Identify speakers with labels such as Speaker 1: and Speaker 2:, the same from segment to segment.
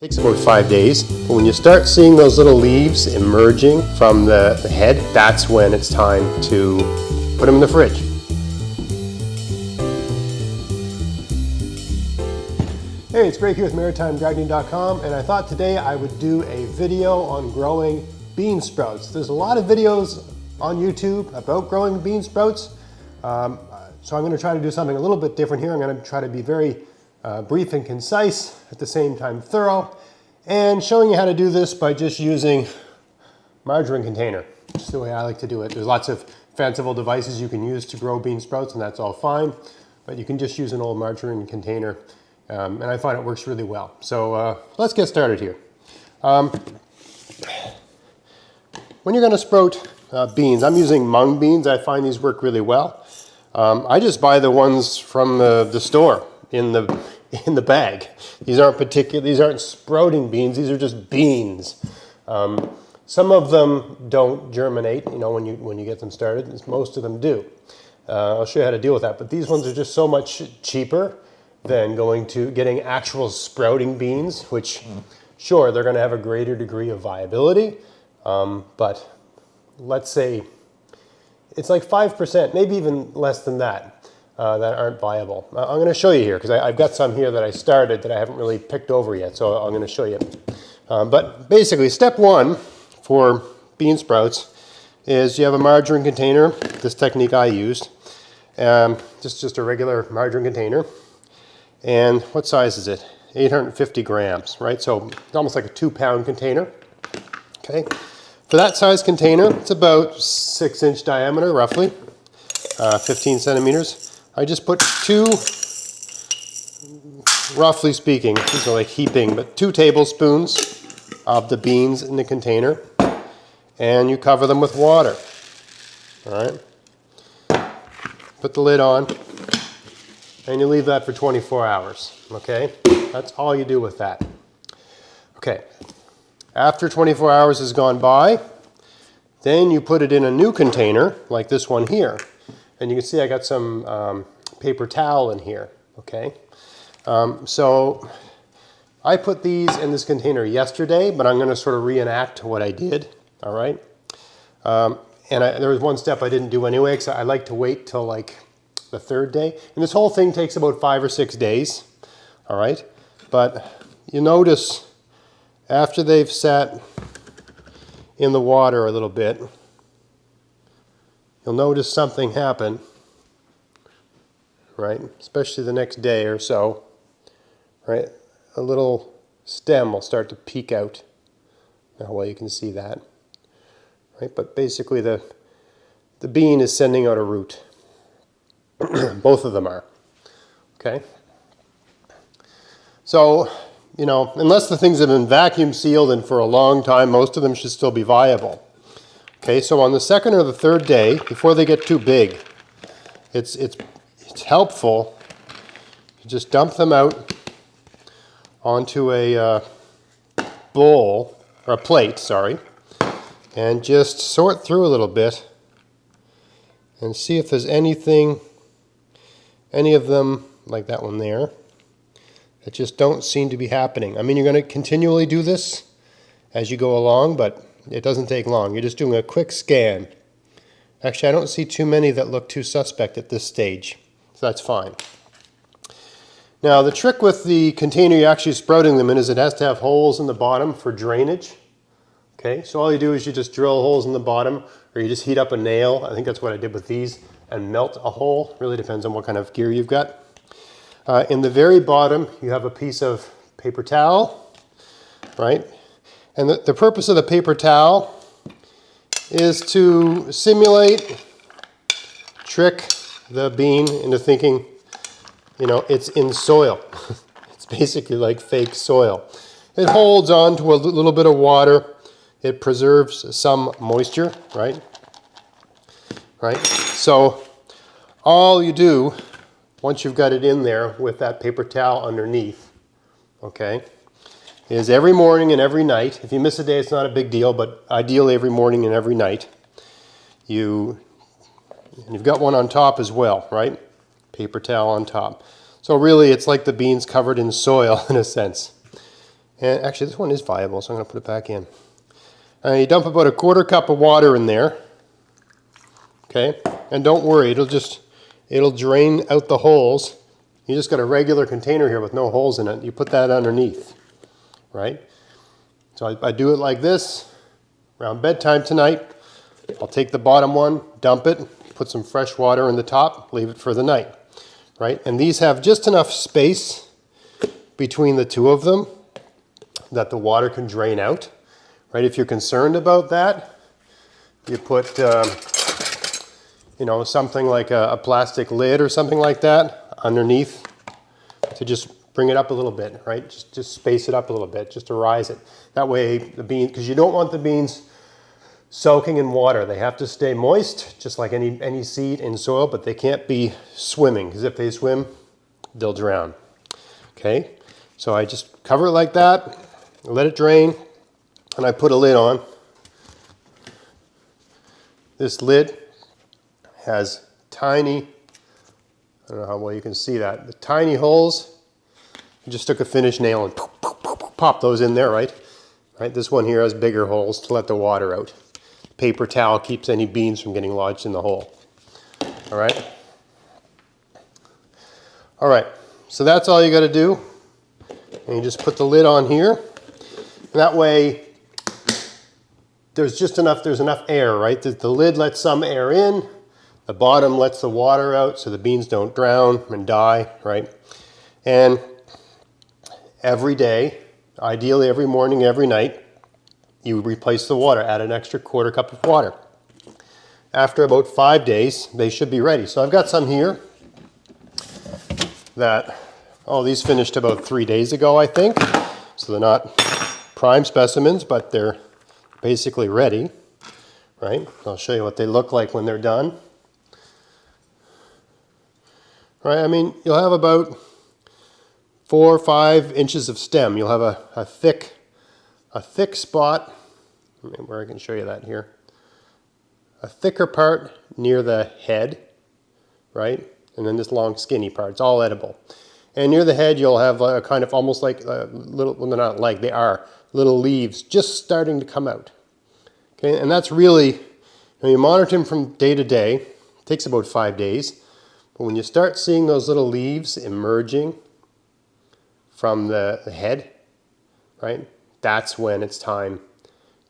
Speaker 1: Takes about 5 days, but when you start seeing those little leaves emerging from the head, that's when it's time to put them in the fridge. Hey, it's Greg here with MaritimeGardening.com, and I thought today I would do a video on growing bean sprouts. There's a lot of videos on YouTube about growing bean sprouts, so I'm going to try to do something a little bit different here. I'm going to try to be very brief and concise, at the same time thorough, and showing you how to do this by just using margarine container. That's the way I like to do it. There's lots of fanciful devices you can use to grow bean sprouts, and that's all fine, but you can just use an old margarine container, and I find it works really well. So let's get started here. When you're going to sprout beans, I'm using mung beans. I find these work really well. I just buy the ones from the store in the bag. These aren't sprouting beans, these are just beans. Some of them don't germinate, when you get them started. Most of them do. I'll show you how to deal with that, but these ones are just so much cheaper than getting actual sprouting beans, which sure, they're going to have a greater degree of viability, but let's say it's like 5%, maybe even less than that. That aren't viable. I'm going to show you here because I've got some here that I started that I haven't really picked over yet, so I'm going to show you. But basically, step one for bean sprouts is you have a margarine container. This technique I used, just a regular margarine container. And what size is it? 850 grams, right? So it's almost like a 2-pound container. Okay. For that size container, it's about 6-inch diameter, roughly, 15 centimeters. I just put 2, roughly speaking, these are like heaping, but 2 tablespoons of the beans in the container, and you cover them with water. All right. Put the lid on, and you leave that for 24 hours. Okay. That's all you do with that. Okay. After 24 hours has gone by, then you put it in a new container like this one here. And you can see I got some paper towel in here, okay? So I put these in this container yesterday, but I'm going to sort of reenact what I did, all right? There was one step I didn't do anyway, because I like to wait till like the 3rd day. And this whole thing takes about 5 or 6 days, all right? But you notice after they've sat in the water a little bit, you'll notice something happen, right? Especially the next day or so, right? A little stem will start to peek out. Now, well, you can see that, right? But basically the bean is sending out a root. Both of them are, okay? So, unless the things have been vacuum sealed and for a long time, most of them should still be viable. Okay, so on the 2nd or the 3rd day, before they get too big, it's helpful to just dump them out onto a bowl, or a plate, sorry, and just sort through a little bit and see if there's any of them, like that one there, that just don't seem to be happening. I mean, you're going to continually do this as you go along, but it doesn't take long. You're just doing a quick scan. Actually, I don't see too many that look too suspect at this stage, so that's fine. Now, the trick with the container you're actually sprouting them in is it has to have holes in the bottom for drainage. Okay, so all you do is you just drill holes in the bottom, or you just heat up a nail. I think that's what I did with these, and melt a hole. Really depends on what kind of gear you've got. In the very bottom, you have a piece of paper towel, right? And the purpose of the paper towel is to trick the bean into thinking, it's in soil. It's basically like fake soil. It holds on to a little bit of water. It preserves some moisture, right? Right? So all you do, once you've got it in there with that paper towel underneath, okay, is every morning and every night. If you miss a day, it's not a big deal, but ideally every morning and every night, you've got one on top as well, right? Paper towel on top. So really, it's like the beans covered in soil in a sense. And actually, this one is viable, so I'm going to put it back in. You dump about a 1/4 cup of water in there. Okay, and don't worry, it'll drain out the holes. You just got a regular container here with no holes in it. You put that underneath, right? So I do it like this. Around bedtime tonight, I'll take the bottom one, dump it, put some fresh water in the top, leave it for the night, right? And these have just enough space between the two of them that the water can drain out, right? If you're concerned about that, you put, you know, something like a plastic lid or something like that underneath to just bring it up a little bit, right? Just space it up a little bit, just to rise it. That way the beans, because you don't want the beans soaking in water. They have to stay moist, just like any seed in soil, but they can't be swimming, because if they swim, they'll drown. Okay, so I just cover it like that, let it drain, and I put a lid on. This lid has tiny, I don't know how well you can see that, the tiny holes. You just took a finish nail and pop those in there, right? Right. This one here has bigger holes to let the water out. Paper towel keeps any beans from getting lodged in the hole. All right. All right. So that's all you got to do. And you just put the lid on here. That way, there's enough air, right? The lid lets some air in. The bottom lets the water out so the beans don't drown and die, right? And every day, ideally every morning, every night, you replace the water, add an extra 1/4 cup of water. After about 5 days, they should be ready. So I've got some here that, these finished about 3 days ago, I think. So they're not prime specimens, but they're basically ready, right? I'll show you what they look like when they're done. Right, I mean, you'll have about 4 or 5 inches of stem. You'll have a thick spot, where I can show you that here. A thicker part near the head, right? And then this long skinny part, it's all edible. And near the head you'll have a kind of almost like little, well they're not like, they are little leaves just starting to come out. Okay, and that's really, you monitor them from day to day. It takes about 5 days. But when you start seeing those little leaves emerging from the head, right? That's when it's time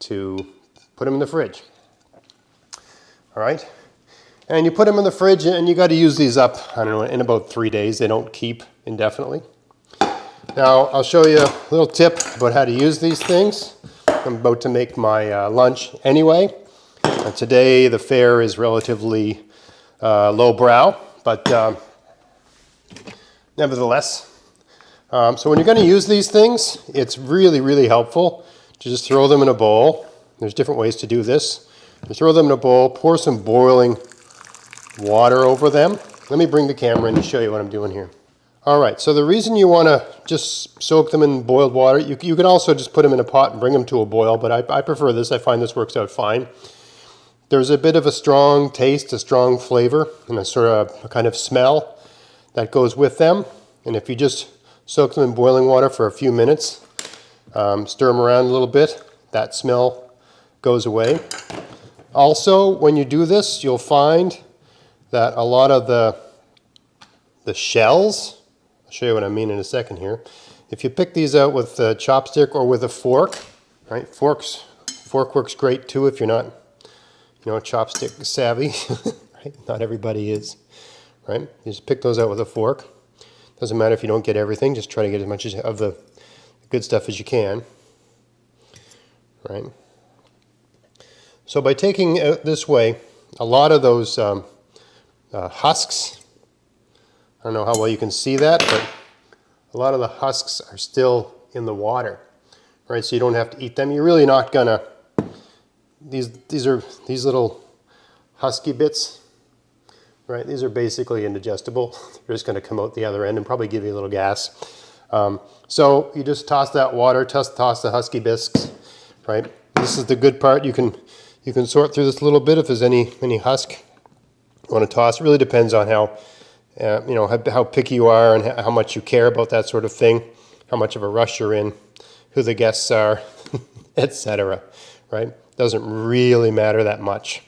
Speaker 1: to put them in the fridge. All right? And you put them in the fridge and you got to use these up, I don't know, in about 3 days. They don't keep indefinitely. Now, I'll show you a little tip about how to use these things. I'm about to make my lunch anyway. Today, the fare is relatively lowbrow, but nevertheless. So when you're going to use these things, it's really, really helpful to just throw them in a bowl. There's different ways to do this. You throw them in a bowl, pour some boiling water over them. Let me bring the camera in and show you what I'm doing here. All right, so the reason you want to just soak them in boiled water, you can also just put them in a pot and bring them to a boil, but I prefer this. I find this works out fine. There's a bit of a strong taste, a strong flavor, and a sort of a kind of smell that goes with them. And if you just soak them in boiling water for a few minutes, stir them around a little bit, that smell goes away. Also, when you do this, you'll find that a lot of the shells, I'll show you what I mean in a second here. If you pick these out with a chopstick or with a fork, right? Fork works great too if you're not, chopstick savvy. Right? Not everybody is, right? You just pick those out with a fork. Doesn't matter if you don't get everything, just try to get as much of the good stuff as you can, right? So by taking it this way, a lot of those husks, I don't know how well you can see that, but a lot of the husks are still in the water, right? So you don't have to eat them. You're really not gonna, these little husky bits, right? These are basically indigestible. They're just gonna come out the other end and probably give you a little gas. So you just toss that water, toss the husky bisques, right? This is the good part. You can sort through this a little bit if there's any husk you want to toss. It really depends on how picky you are and how much you care about that sort of thing, how much of a rush you're in. who the guests are, etc. Right? Doesn't really matter that much,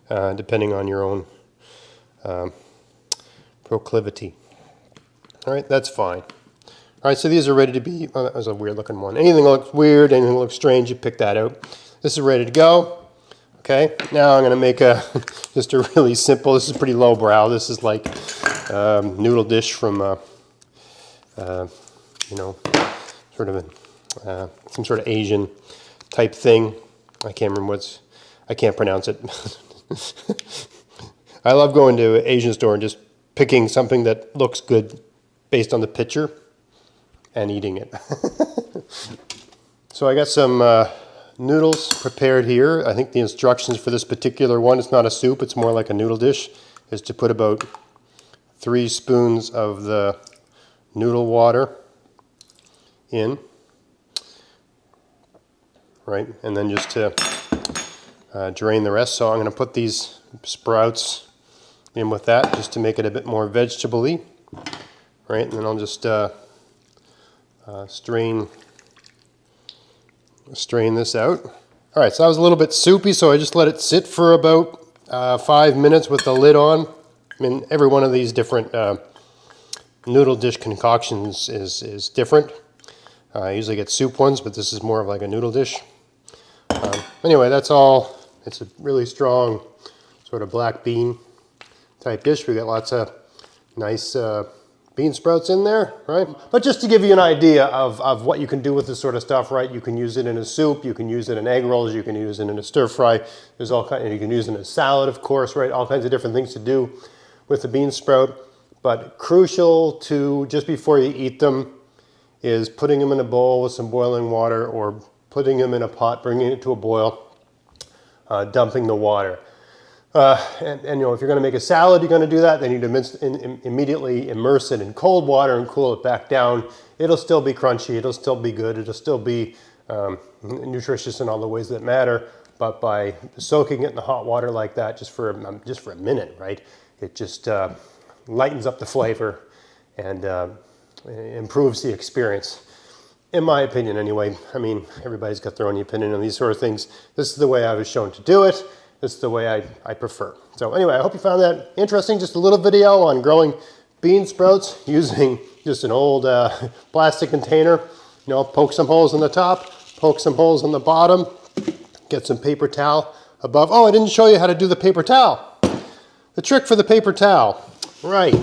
Speaker 1: depending on your own proclivity. All right, that's fine. All right, so these are ready to be, oh, that was a weird looking one. Anything that looks weird, anything that looks strange, you pick that out. This is ready to go. Okay, now I'm going to make just a really simple, this is pretty lowbrow. This is like noodle dish from, you know, sort of some sort of Asian type thing. I can't remember I can't pronounce it. I love going to an Asian store and just picking something that looks good based on the picture and eating it. So I got some noodles prepared here. I think the instructions for this particular one, it's not a soup, it's more like a noodle dish, is to put about 3 spoons of the noodle water in, right, and then just to drain the rest. So I'm going to put these sprouts in with that just to make it a bit more vegetable-y, right, and then I'll just strain this out. All right, so that was a little bit soupy, so I just let it sit for about 5 minutes with the lid on. I mean, every one of these different noodle dish concoctions is different. I usually get soup ones, but this is more of like a noodle dish. Anyway, that's all. It's a really strong sort of black bean type dish. We got lots of nice bean sprouts in there, right? But just to give you an idea of what you can do with this sort of stuff, right? You can use it in a soup, you can use it in egg rolls, you can use it in a stir fry. There's all kind, you can use it in a salad, of course, right? All kinds of different things to do with the bean sprout. But crucial to, just before you eat them, is putting them in a bowl with some boiling water, or putting them in a pot, bringing it to a boil, dumping the water. And you know, if you're going to make a salad, you're going to do that, then you need to immediately immerse it in cold water and cool it back down. It'll still be crunchy, it'll still be good, it'll still be nutritious in all the ways that matter, but by soaking it in the hot water like that just for a minute, right, it just lightens up the flavor and improves the experience. In my opinion anyway. I mean, everybody's got their own opinion on these sort of things. This is the way I was shown to do it. This is the way I prefer. So anyway, I hope you found that interesting. Just a little video on growing bean sprouts using just an old plastic container. You know, poke some holes in the top, poke some holes in the bottom, get some paper towel above. Oh, I didn't show you how to do the paper towel. The trick for the paper towel. Right.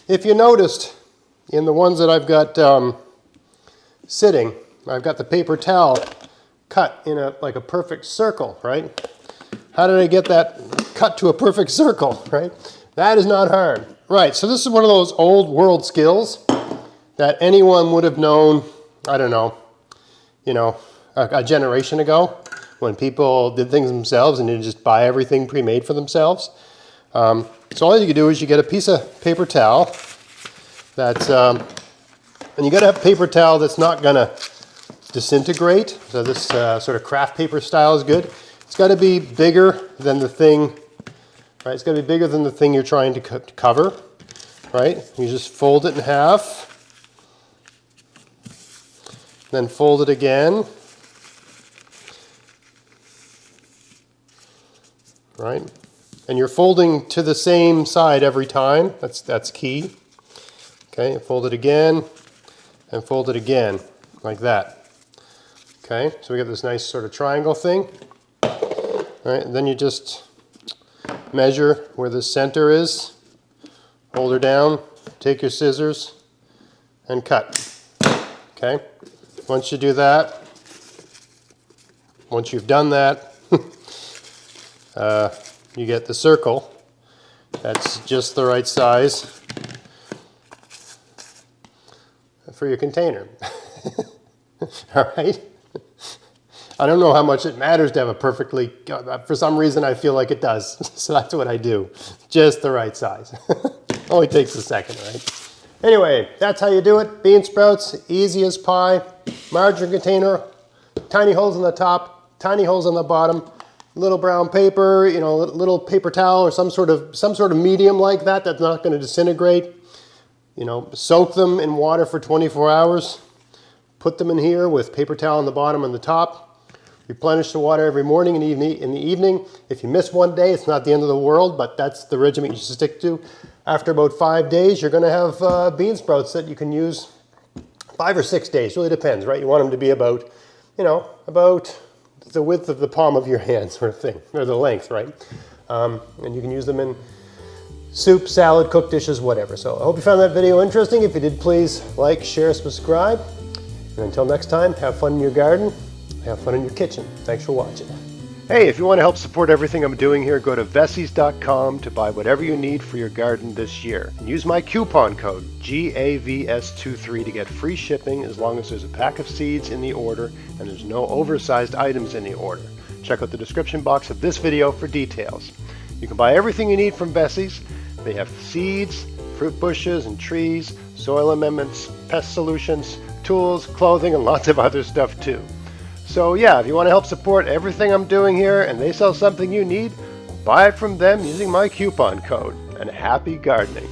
Speaker 1: If you noticed, in the ones that I've got sitting, I've got the paper towel cut in like a perfect circle, right? How did I get that cut to a perfect circle, right? That is not hard. Right, so this is one of those old world skills that anyone would have known, I don't know, you know, a generation ago, when people did things themselves and they just buy everything pre-made for themselves. So all you can do is you get a piece of paper towel that's, and you got to have paper towel that's not going to disintegrate. So this sort of craft paper style is good. It's got to be bigger than the thing, right? It's got to be bigger than the thing you're trying to cover, right? You just fold it in half, then fold it again, right? And you're folding to the same side every time. That's key. Okay, fold it again, and fold it again, like that. Okay, so we got this nice sort of triangle thing. All right, and then you just measure where the center is, hold her down, take your scissors, and cut. Okay, once you do that, once you've done that, you get the circle. That's just the right size for your container. All right? I don't know how much it matters to have a perfectly, for some reason I feel like it does. So that's what I do. Just the right size. Only takes a second, right? Anyway, that's how you do it. Bean sprouts, easy as pie. Margarine container, tiny holes on the top, tiny holes on the bottom. Little brown paper, you know, little paper towel or some sort of medium like that that's not going to disintegrate. You know, soak them in water for 24 hours. put them in here with paper towel on the bottom and the top. Replenish the water every morning and in the evening. If you miss one day, it's not the end of the world, but that's the regimen you should stick to. After about 5 days, you're going to have bean sprouts that you can use 5 or 6 days. Really depends, right? You want them to be about, about the width of the palm of your hand sort of thing, or the length, right? And you can use them in soup, salad, cooked dishes, whatever. So I hope you found that video interesting. If you did, please like, share, subscribe. And until next time, have fun in your garden. Have fun in your kitchen. Thanks for watching. Hey, if you want to help support everything I'm doing here, go to Vessies.com to buy whatever you need for your garden this year. And use my coupon code GAVS23 to get free shipping as long as there's a pack of seeds in the order and there's no oversized items in the order. Check out the description box of this video for details. You can buy everything you need from Vessies. They have seeds, fruit bushes and trees, soil amendments, pest solutions, tools, clothing, and lots of other stuff too. So yeah, if you want to help support everything I'm doing here and they sell something you need, buy it from them using my coupon code, and happy gardening.